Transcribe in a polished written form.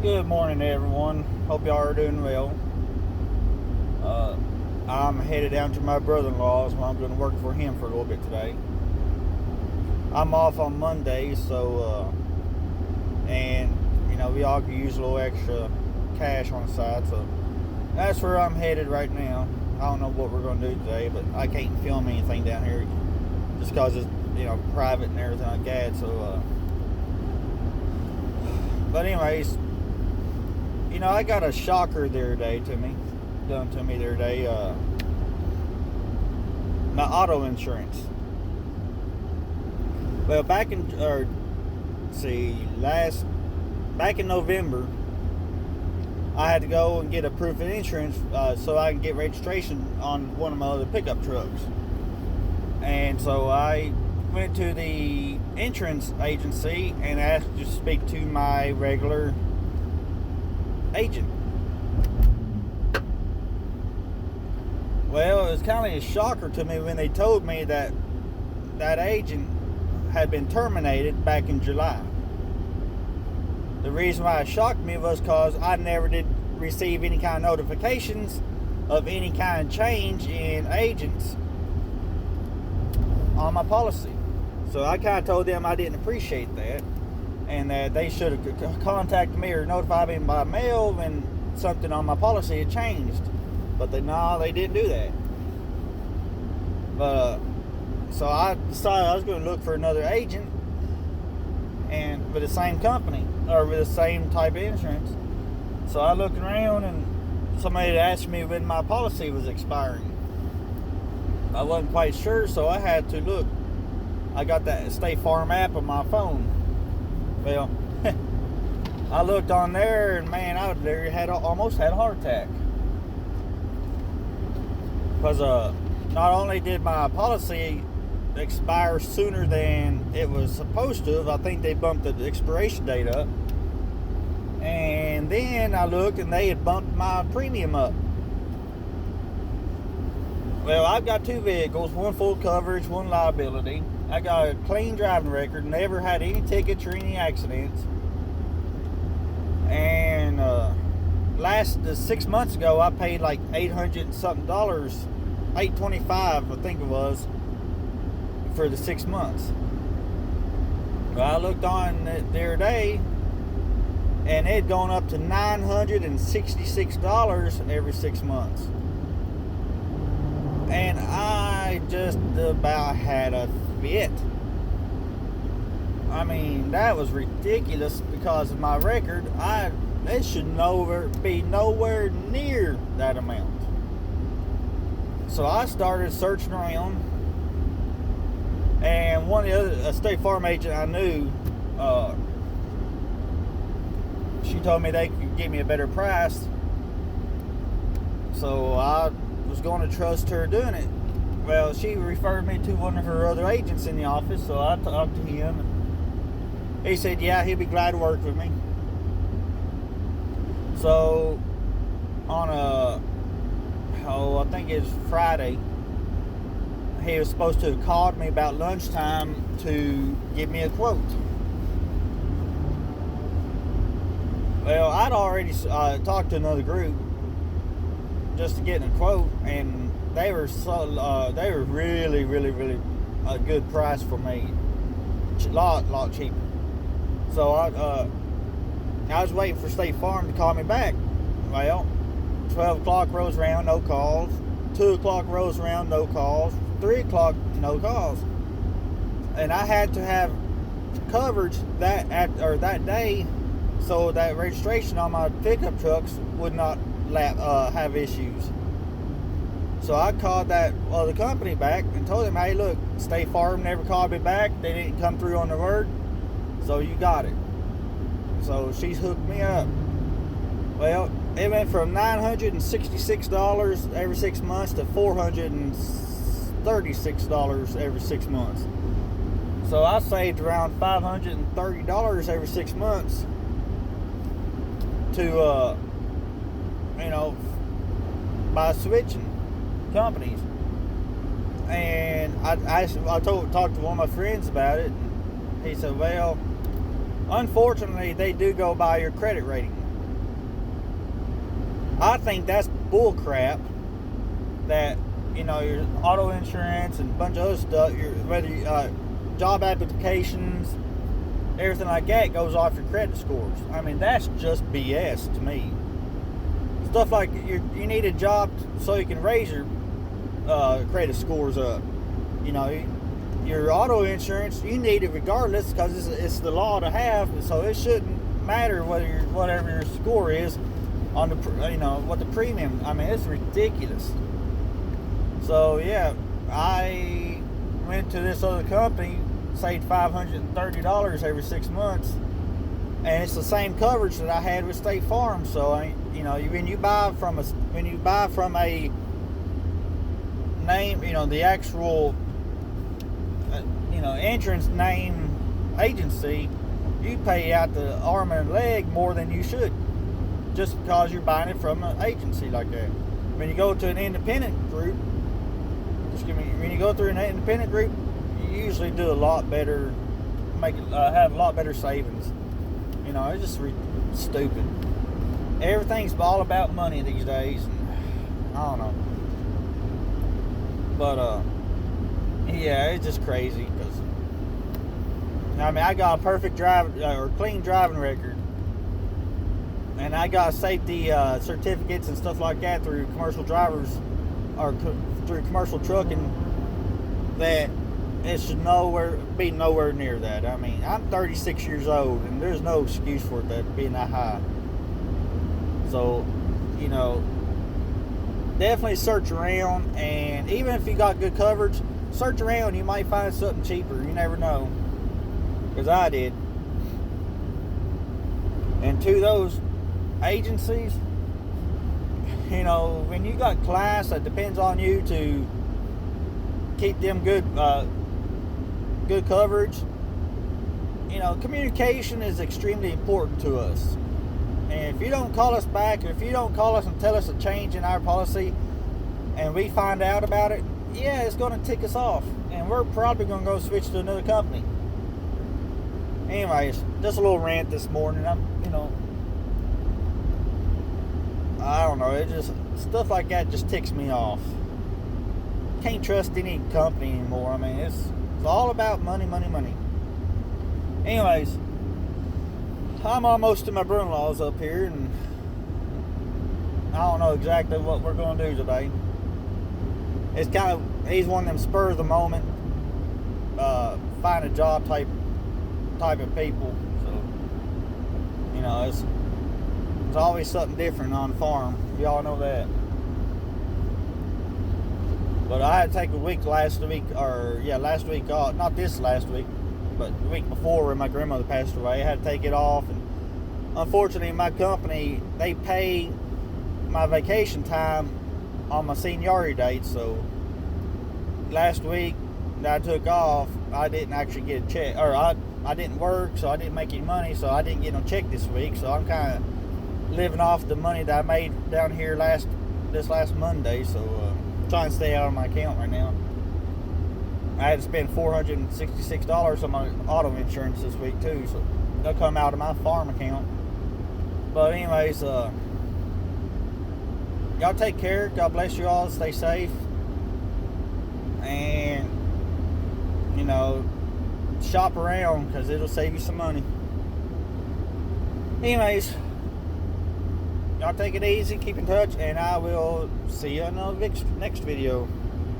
Good morning, everyone. Hope y'all are doing well. I'm headed down to my brother-in-law's where I'm going to work for him for a little bit today. I'm off on Monday, so and we all could use a little extra cash on the side, so that's where I'm headed right now. I don't know what we're going to do today, but I can't film anything down here just because it's private and everything like that. So, but anyways. I got a shocker the other day done to me the other day. My auto insurance. Well, back in November, I had to go and get a proof of insurance so I can get registration on one of my other pickup trucks. And so I went to the insurance agency and asked to speak to my regular agent. Well, it was kind of a shocker to me when they told me that that agent had been terminated back in July. The reason why it shocked me was because I never did receive any kind of notifications of any kind of change in agents on my policy. So I kind of told them I didn't appreciate that, and that they should have contacted me or notified me by mail when something on my policy had changed. But they didn't do that. But so I decided I was going to look for another agent, and with the same company or with the same type of insurance. So I looked around, and somebody had asked me when my policy was expiring. I wasn't quite sure, so I had to look. I got that State Farm app on my phone. Well, I looked on there, and man, almost had a heart attack. Because not only did my policy expire sooner than it was supposed to, I think they bumped the expiration date up. And then I looked, and they had bumped my premium up. Well, I've got two vehicles, one full coverage, one liability. I got a clean driving record, never had any tickets or any accidents. And 6 months ago, I paid like $800 and something, $825 I think it was, for the 6 months. Well, I looked on the other day, and it had gone up to $966 every 6 months. And I just about had a fit. I mean, that was ridiculous because of my record. It should be nowhere near that amount. So I started searching around, and one of the other State Farm agent I knew, she told me they could give me a better price. So I was going to trust her doing it. Well, she referred me to one of her other agents in the office, so I talked to him. He said, yeah, he'd be glad to work with me. So, on I think it was Friday, he was supposed to have called me about lunchtime to give me a quote. Well, I'd already talked to another group just to get a quote, and they were really, really, really a good price for me, lot cheaper. So I was waiting for State Farm to call me back. Well, 12 o'clock rolls around, no calls. 2 o'clock rolls around, no calls. 3 o'clock, no calls. And I had to have coverage that day, so that registration on my pickup trucks would not have issues. So I called that other company back and told them, hey, look, State Farm never called me back. They didn't come through on the word. So you got it. So she's hooked me up. Well, it went from $966 every 6 months to $436 every 6 months. So I saved around $530 every 6 months to, by switching companies. And I talked to one of my friends about it. He said, well, unfortunately, they do go by your credit rating. I think that's bull crap. That your auto insurance and a bunch of other stuff, job applications, everything like that goes off your credit scores. I mean, that's just BS to me. Stuff like you need a job so you can raise your credit scores up. Your auto insurance, you need it regardless because it's the law to have. So it shouldn't matter whatever your score is on the what the premium. I mean, it's ridiculous. So yeah, I went to this other company, saved $530 every 6 months, and it's the same coverage that I had with State Farm. So when you buy from a name, the actual insurance name agency, you pay out the arm and leg more than you should, just because you're buying it from an agency like that. When you go to an independent group, when you go through an independent group, you usually do a lot better, have a lot better savings. It's just stupid. Everything's all about money these days. I don't know, but yeah, it's just crazy because I got a perfect clean driving record, and I got safety certificates and stuff like that through commercial drivers or through commercial trucking. That it should be nowhere near that. I mean, I'm 36 years old, and there's no excuse for it being that high. So, definitely search around, and even if you got good coverage, search around. You might find something cheaper. You never know, because I did. And to those agencies, when you got class, it depends on you to keep them good coverage. Communication is extremely important to us. And if you don't call us back, or if you don't call us and tell us a change in our policy, and we find out about it, yeah, it's going to tick us off, and we're probably going to go switch to another company. Anyways, just a little rant this morning. I don't know. It just stuff like that just ticks me off. Can't trust any company anymore. I mean, it's all about money, money, money. Anyways, I'm almost to my brother-in-law's up here, and I don't know exactly what we're going to do today. It's he's one of them spur of the moment, find a job type of people. So, it's always something different on the farm. We all know that. But I had to take a week last week off. Not this last week, but the week before when my grandmother passed away. I had to take it off, and unfortunately my company, they pay my vacation time on my seniority date. So last week that I took off, I didn't actually get a check, or I didn't work, so I didn't make any money, so I didn't get no check this week. So I'm kind of living off the money that I made down here this last Monday. So trying to stay out of my account right now. I had to spend $466 on my auto insurance this week too, so they'll come out of my farm account. But anyways, y'all take care. God bless you all. Stay safe, and shop around, because it'll save you some money. Anyways, y'all take it easy, keep in touch, and I will see you in the next video.